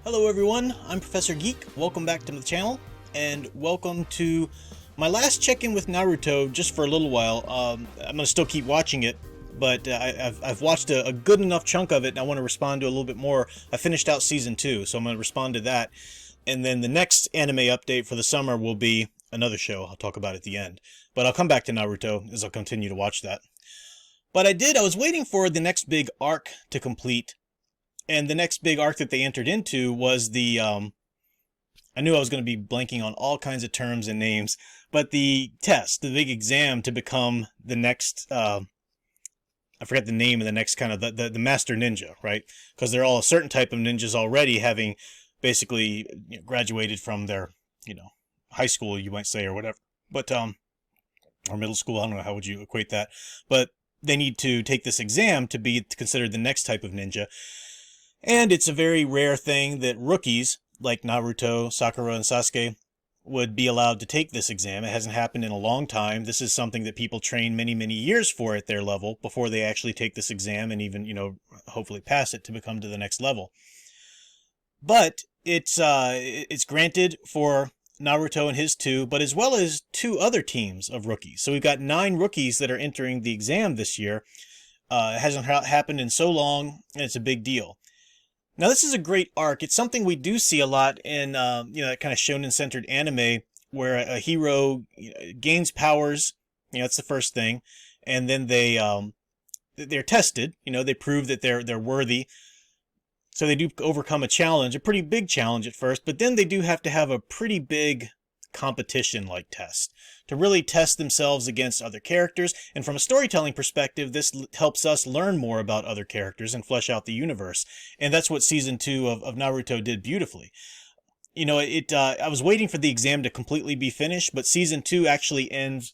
Hello everyone, I'm Professor Geek. Welcome back to the channel, and welcome to my last check-in with Naruto just for a little while. I'm going to still keep watching it, but I've watched a good enough chunk of it, and I want to respond to a little bit more. I finished out Season 2, so I'm going to respond to that. And then the next anime update for the summer will be another show I'll talk about at the end. But I'll come back to Naruto as I'll continue to watch that. But I was waiting for the next big arc to complete. And the next big arc that they entered into was the, I knew I was going to be blanking on all kinds of terms and names, but the test, the big exam to become the next, I forget the name of the next kind of, the master ninja, right? Because they're all a certain type of ninjas already, having basically graduated from their, high school, you might say, or whatever. But, or middle school, I don't know, how would you equate that? But they need to take this exam to be considered the next type of ninja. And it's a very rare thing that rookies, like Naruto, Sakura, and Sasuke, would be allowed to take this exam. It hasn't happened in a long time. This is something that people train many, many years for at their level before they actually take this exam and even, hopefully pass it to become to the next level. But it's granted for Naruto and his two, but as well as two other teams of rookies. So we've got 9 rookies that are entering the exam this year. It hasn't happened in so long, and it's a big deal. Now, this is a great arc. It's something we do see a lot in, that kind of shonen-centered anime, where a hero gains powers. That's the first thing, and then they're tested. They prove that they're worthy. So they do overcome a challenge, a pretty big challenge at first, but then they do have to have a pretty big competition-like test to really test themselves against other characters. And from a storytelling perspective, this helps us learn more about other characters and flesh out the universe. And that's what Season 2 of Naruto did beautifully. I was waiting for the exam to completely be finished, but Season 2 actually ends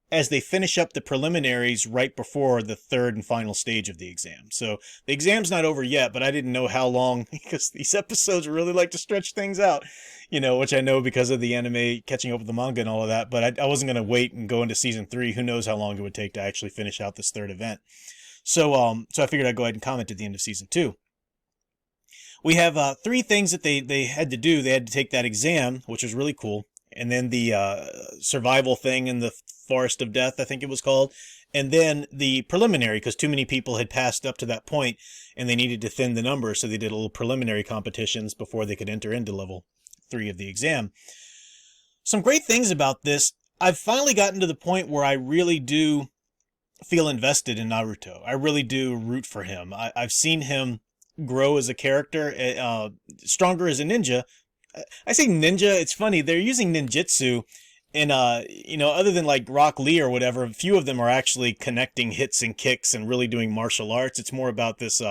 as they finish up the preliminaries right before the third and final stage of the exam. So the exam's not over yet, but I didn't know how long, because these episodes really like to stretch things out, which I know because of the anime catching up with the manga and all of that, but I wasn't going to wait and go into Season 3. Who knows how long it would take to actually finish out this third event. So I figured I'd go ahead and comment at the end of Season 2. We have 3 things that they had to do. They had to take that exam, which was really cool. And then the survival thing in the Forest of Death, I think it was called. And then the preliminary, because too many people had passed up to that point, and they needed to thin the number, so they did a little preliminary competitions before they could enter into level 3 of the exam. Some great things about this. I've finally gotten to the point where I really do feel invested in Naruto. I really do root for him. I've seen him grow as a character, stronger as a ninja. I say ninja, it's funny, they're using ninjutsu, and, other than like Rock Lee or whatever, a few of them are actually connecting hits and kicks and really doing martial arts. It's more about this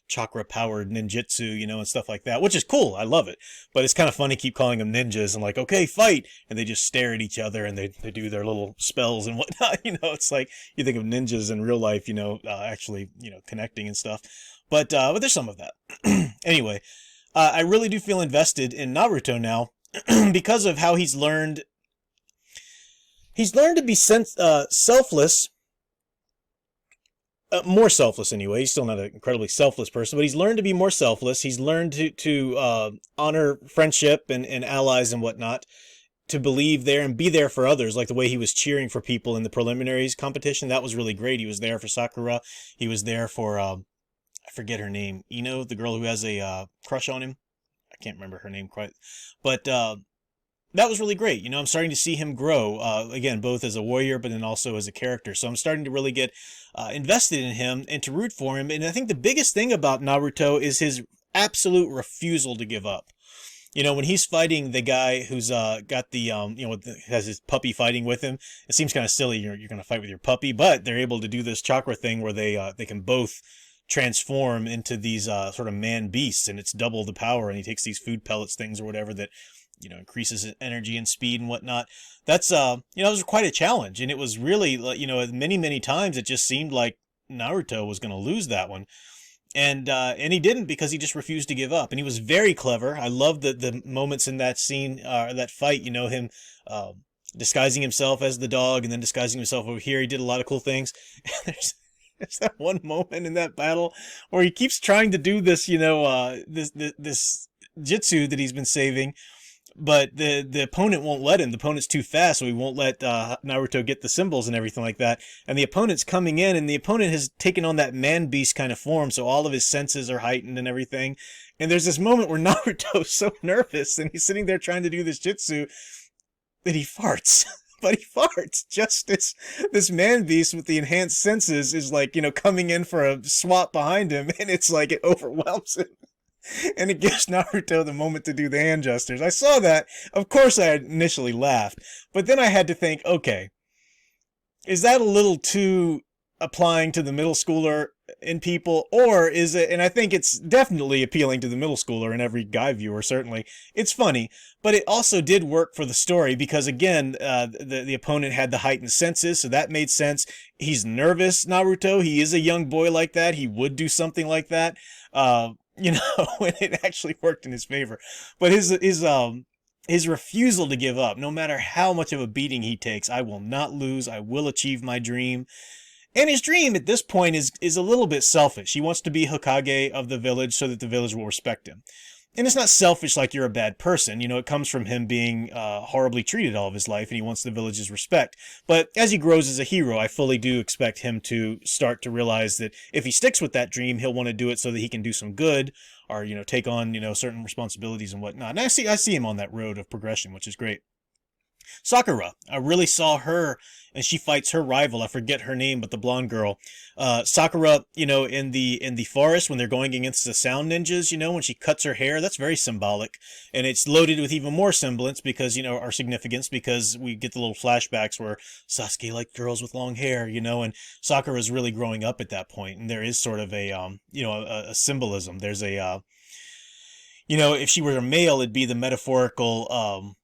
chakra-powered ninjutsu, and stuff like that, which is cool. I love it. But it's kind of funny keep calling them ninjas and like, okay, fight! And they just stare at each other and they do their little spells and whatnot. It's like you think of ninjas in real life, actually, connecting and stuff. But there's some of that. Anyway. I really do feel invested in Naruto now because of how he's learned. He's learned to be selfless, more selfless anyway. He's still not an incredibly selfless person, but he's learned to be more selfless. He's learned to honor friendship and allies and whatnot, to believe there and be there for others, like the way he was cheering for people in the preliminaries competition. That was really great. He was there for Sakura. He was there for I forget her name, Ino, the girl who has a crush on him. I can't remember her name quite. But that was really great. I'm starting to see him grow, again, both as a warrior, but then also as a character. So I'm starting to really get invested in him and to root for him. And I think the biggest thing about Naruto is his absolute refusal to give up. When he's fighting the guy who's got the, has his puppy fighting with him, it seems kind of silly. You're going to fight with your puppy, but they're able to do this chakra thing where they can both transform into these sort of man beasts, and it's double the power, and he takes these food pellets things or whatever that increases his energy and speed and whatnot. That's it was quite a challenge, and it was really many times it just seemed like Naruto was going to lose that one, and he didn't, because he just refused to give up. And he was very clever. I love the moments in that scene, that fight, him disguising himself as the dog and then disguising himself over here. He did a lot of cool things. There's that one moment in that battle where he keeps trying to do this, this jutsu that he's been saving. But the opponent won't let him. The opponent's too fast, so he won't let Naruto get the symbols and everything like that. And the opponent's coming in, and the opponent has taken on that man beast kind of form, so all of his senses are heightened and everything. And there's this moment where Naruto's so nervous, and he's sitting there trying to do this jutsu, that he farts. But he farts. Just this man beast with the enhanced senses is like, coming in for a swap behind him, and it's like it overwhelms him. And it gives Naruto the moment to do the hand gestures. I saw that. Of course I initially laughed. But then I had to think, okay, is that a little too applying to the middle schooler in people? Or is it, and I think it's definitely appealing to the middle schooler and every guy viewer, certainly. It's funny, but it also did work for the story because, again, the opponent had the heightened senses, so that made sense. He's nervous, Naruto. He is a young boy like that. He would do something like that. And it actually worked in his favor. But his refusal to give up, no matter how much of a beating he takes, I will not lose, I will achieve my dream. And his dream at this point is a little bit selfish. He wants to be Hokage of the village so that the village will respect him. And it's not selfish like you're a bad person. It comes from him being horribly treated all of his life, and he wants the village's respect. But as he grows as a hero, I fully do expect him to start to realize that if he sticks with that dream, he'll want to do it so that he can do some good, or take on certain responsibilities and whatnot. And I see him on that road of progression, which is great. Sakura, I really saw her, and she fights her rival. I forget her name, but the blonde girl. Sakura, in the forest when they're going against the sound ninjas, when she cuts her hair, that's very symbolic, and it's loaded with even more semblance because or significance because we get the little flashbacks where Sasuke liked girls with long hair, and Sakura's really growing up at that point, and there is sort of a symbolism. There's a if she were a male, it'd be the metaphorical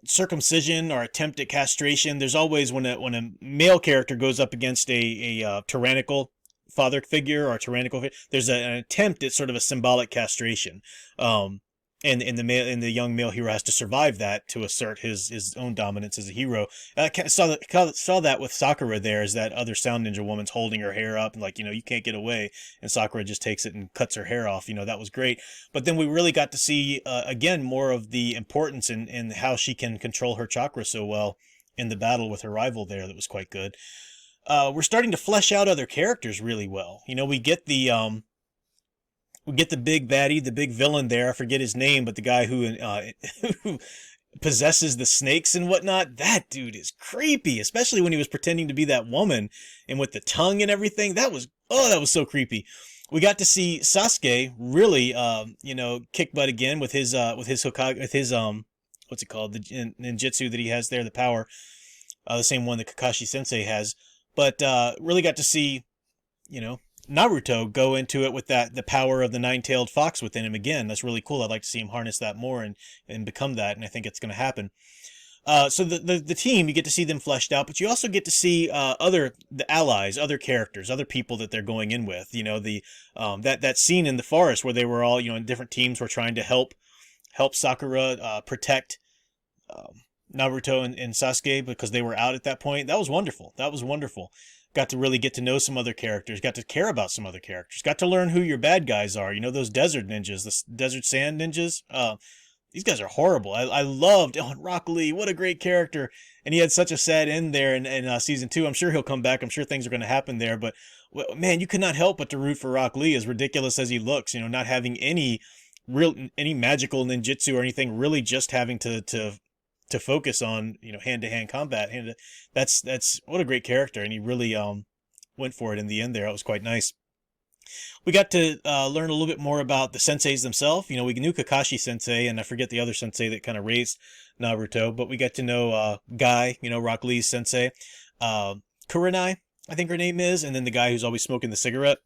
circumcision or attempt at castration. There's always when a male character goes up against a tyrannical father figure or tyrannical figure, there's an attempt at sort of a symbolic castration. And the young male hero has to survive that to assert his own dominance as a hero. I saw that with Sakura there, is that other sound ninja woman's holding her hair up and like, you can't get away, and Sakura just takes it and cuts her hair off. That was great. But then we really got to see again more of the importance in how she can control her chakra so well in the battle with her rival there. That was quite good. We're starting to flesh out other characters really well. We get the big baddie, the big villain there. I forget his name, but the guy who possesses the snakes and whatnot. That dude is creepy, especially when he was pretending to be that woman and with the tongue and everything. That was so creepy. We got to see Sasuke really, kick butt again with his Hokage, with his what's it called, the ninjutsu that he has there, the power, the same one that Kakashi Sensei has. But really got to see, Naruto go into it with the power of the nine-tailed fox within him again. That's really cool. I'd like to see him harness that more and become that, and I think it's going to happen. So the team, you get to see them fleshed out, but you also get to see the allies, other characters, other people that they're going in with. That scene in the forest where they were all, in different teams were trying to help Sakura protect Naruto and Sasuke because they were out at that point. That was wonderful. Got to really get to know some other characters, got to care about some other characters, got to learn who your bad guys are. Those desert ninjas, the desert sand ninjas. These guys are horrible. I loved Rock Lee. What a great character. And he had such a sad end there in season 2. I'm sure he'll come back. I'm sure things are going to happen there. But, man, you could not help but to root for Rock Lee, as ridiculous as he looks. Not having any magical ninjutsu or anything, really just having to focus on, hand-to-hand combat. That's what a great character, and he really went for it in the end there. It was quite nice. We got to learn a little bit more about the senseis themselves. We knew Kakashi Sensei, and I forget the other sensei that kind of raised Naruto, but we got to know Guy, Rock Lee's sensei, Kurenai, I think her name is, and then the guy who's always smoking the cigarette.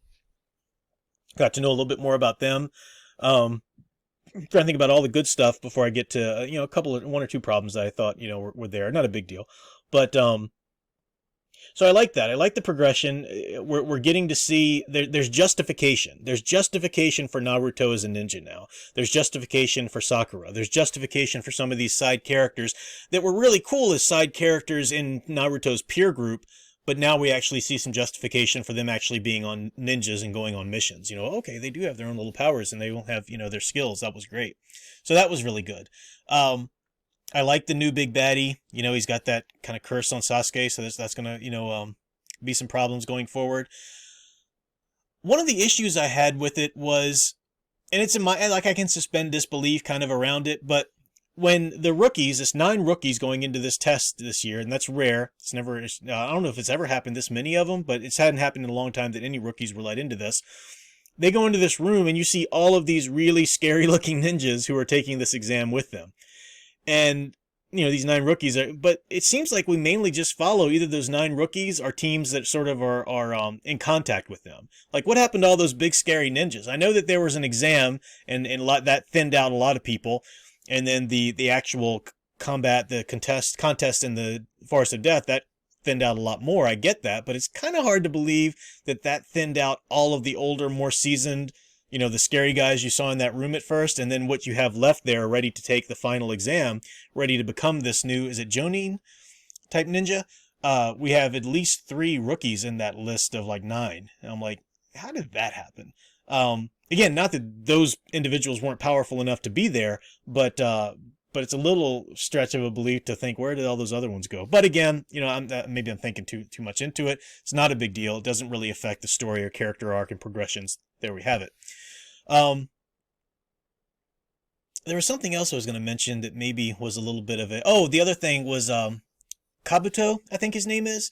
Got to know a little bit more about them. I'm trying to think about all the good stuff before I get to, one or two problems that I thought, were there. Not a big deal. But, so I like that. I like the progression. We're getting to see there's justification. There's justification for Naruto as a ninja now. There's justification for Sakura. There's justification for some of these side characters that were really cool as side characters in Naruto's peer group, but now we actually see some justification for them actually being on ninjas and going on missions. You know, okay, they do have their own little powers and they won't have, you know, their skills. That was great. So that was really good. I like the new big baddie. You know, he's got that kind of curse on Sasuke, so that's gonna, you know, be some problems going forward. One of the issues I had with it was, and it's in my, like, I can suspend disbelief kind of around it, but when the rookies, it's 9 rookies going into this test this year, and that's rare. It's never, I don't know if it's ever happened, this many of them, but it hadn't happened in a long time that any rookies were let into this. They go into this room and you see all of these really scary looking ninjas who are taking this exam with them. And, you know, these 9 rookies are, but it seems like we mainly just follow either those 9 rookies or teams that sort of are in contact with them. Like, what happened to all those big scary ninjas? I know that there was an exam and a lot, that thinned out a lot of people. And then the actual combat, the contest in the Forest of Death, that thinned out a lot more. I get that, but it's kind of hard to believe that that thinned out all of the older, more seasoned, you know, the scary guys you saw in that room at first, and then what you have left there ready to take the final exam, ready to become this new, is it Jonin type ninja? We have at least 3 rookies in that list of like 9. And I'm like, how did that happen? Again, not that those individuals weren't powerful enough to be there, but it's a little stretch of a belief to think, where did all those other ones go? But again, you know, maybe I'm thinking too much into it. It's not a big deal. It doesn't really affect the story or character arc and progressions. There we have it. There was something else I was going to mention that maybe was a little bit of a... Oh, the other thing was Kabuto, I think his name is.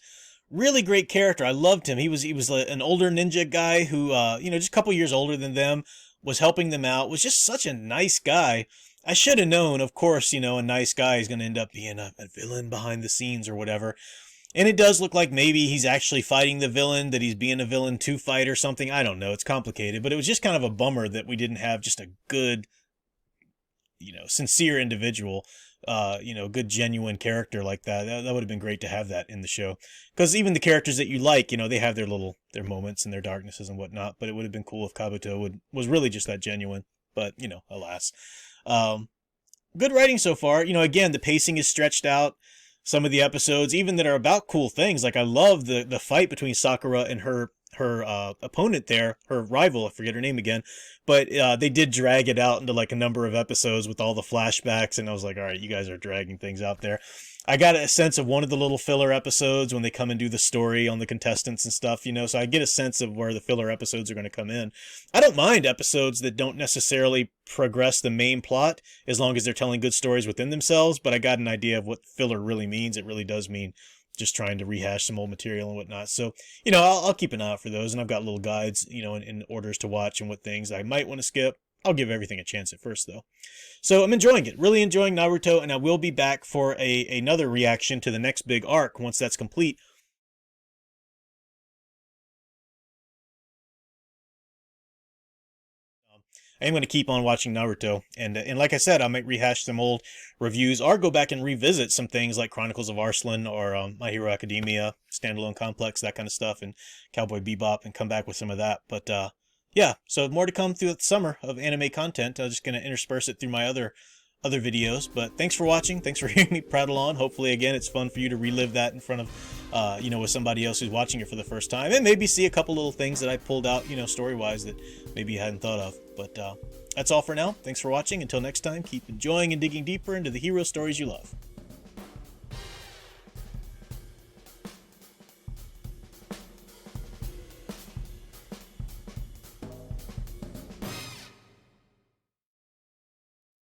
Really great character. I loved him. He was an older ninja guy who, you know, just a couple years older than them, was helping them out, was just such a nice guy. I should have known, of course, you know, a nice guy is going to end up being a villain behind the scenes or whatever. And it does look like maybe he's actually fighting the villain, that he's being a villain to fight or something. I don't know. It's complicated, but it was just kind of a bummer that we didn't have just a good, you know, sincere individual, you know, good genuine character like that. That would have been great to have that in the show. Because even the characters that you like, you know, they have their moments and their darknesses and whatnot, but it would have been cool if Kabuto was really just that genuine. But, you know, alas. Good writing so far. You know, again, the pacing is stretched out. Some of the episodes, even that are about cool things, like I love the fight between Sakura and her opponent there, her rival, I forget her name again, but they did drag it out into like a number of episodes with all the flashbacks, and I was like, all right, you guys are dragging things out there. I got a sense of one of the little filler episodes when they come and do the story on the contestants and stuff, you know, so I get a sense of where the filler episodes are going to come in. I don't mind episodes that don't necessarily progress the main plot, as long as they're telling good stories within themselves, but I got an idea of what filler really means. It really does mean just trying to rehash some old material and whatnot. So, you know, I'll keep an eye out for those, and I've got little guides, you know, in orders to watch and what things I might want to skip. I'll give everything a chance at first, though. So I'm enjoying it. Really enjoying Naruto, and I will be back for another reaction to the next big arc once that's complete. I am going to keep on watching Naruto, and like I said, I might rehash some old reviews or go back and revisit some things like Chronicles of Arslan or My Hero Academia, Standalone Complex, that kind of stuff, and Cowboy Bebop, and come back with some of that. But yeah, so more to come through the summer of anime content. I'm just going to intersperse it through my other videos. But thanks for watching. Thanks for hearing me prattle on. Hopefully, again, it's fun for you to relive that in front of, you know, with somebody else who's watching it for the first time, and maybe see a couple little things that I pulled out, you know, story-wise that maybe you hadn't thought of. But that's all for now. Thanks for watching. Until next time, keep enjoying and digging deeper into the hero stories you love.